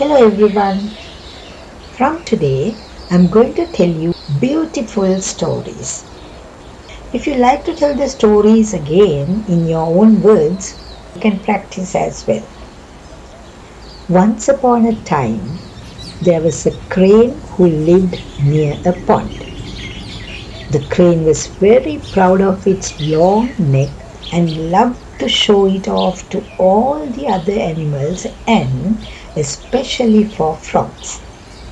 Hello everyone. From today, I'm going to tell you beautiful stories. If you like to tell the stories again in your own words, you can practice as well. Once upon a time, there was a crane who lived near a pond. The crane was very proud of its long neck and loved to show it off to all the other animals and especially for frogs.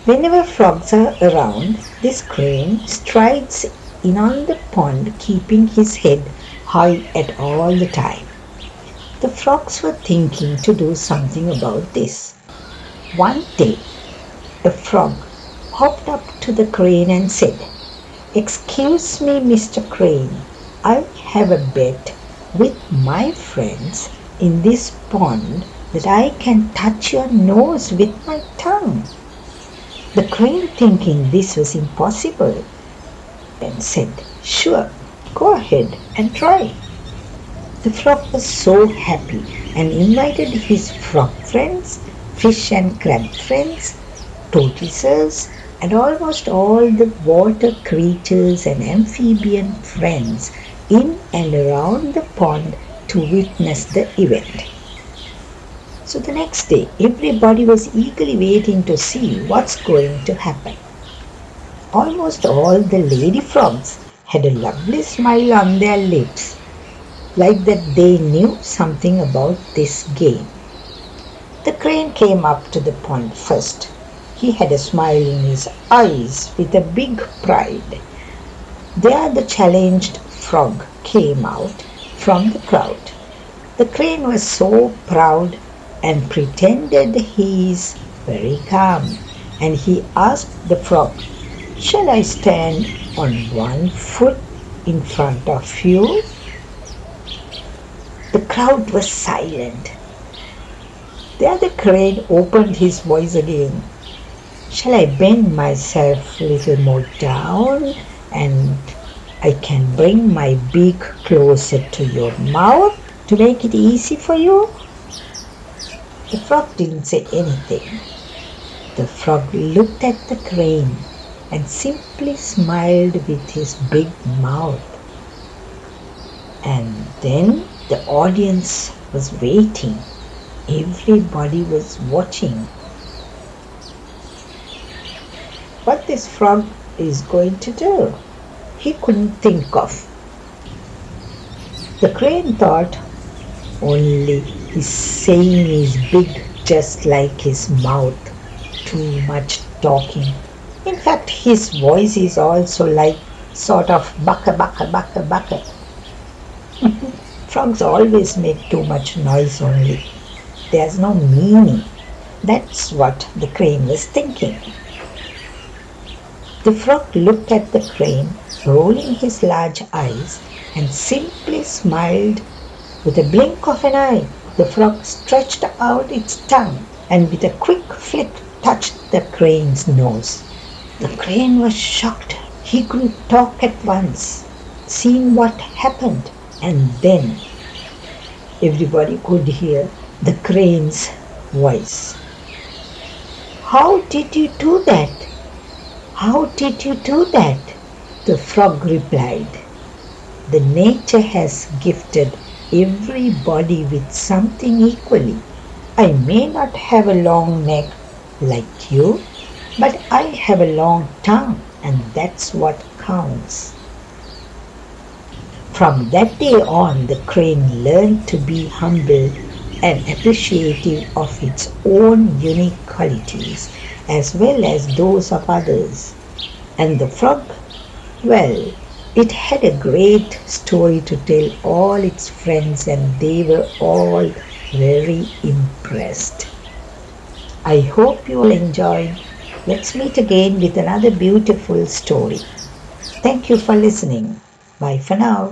Whenever frogs are around, this crane strides in on the pond, keeping his head high at all the time. The frogs were thinking to do something about this. One day, a frog hopped up to the crane and said, "Excuse me, Mr. Crane, I have a bet with my friends in this pond that I can touch your nose with my tongue." The crane, thinking this was impossible, and said, "Sure, go ahead and try." The frog was so happy and invited his frog friends, fish and crab friends, tortoises, and almost all the water creatures and amphibian friends in and around the pond to witness the event. So the next day, everybody was eagerly waiting to see what's going to happen. Almost all the lady frogs had a lovely smile on their lips, like that they knew something about this game. The crane came up to the pond first. He had a smile in his eyes with a big pride. There the challenged frog came out from the crowd. The crane was so proud and pretended he is very calm, and he asked the frog, "Shall I stand on one foot in front of you?" The crowd was silent. There the crane opened his voice again. "Shall I bend myself a little more down and I can bring my beak closer to your mouth to make it easy for you?" The frog didn't say anything. The frog looked at the crane and simply smiled with his big mouth. And then the audience was waiting. Everybody was watching what this frog is going to do. He couldn't think of. The crane thought, "Only his saying is big, just like his mouth. Too much talking. In fact, his voice is also like sort of bucka bucka bucka bucka." Frogs always make too much noise only. There's no meaning. That's what the crane was thinking. The frog looked at the crane, rolling his large eyes, and simply smiled. With a blink of an eye, the frog stretched out its tongue and with a quick flick touched the crane's nose. The crane was shocked. He couldn't talk at once, seeing what happened, and then everybody could hear the crane's voice. "How did you do that? How did you do that?" The frog replied. "The nature has gifted everybody with something equally. I may not have a long neck like you, but I have a long tongue, and that's what counts." From that day on, the crane learned to be humble and appreciative of its own unique qualities as well as those of others. And the frog, well, it had a great story to tell all its friends, and they were all very impressed. I hope you all enjoyed. Let's meet again with another beautiful story. Thank you for listening. Bye for now.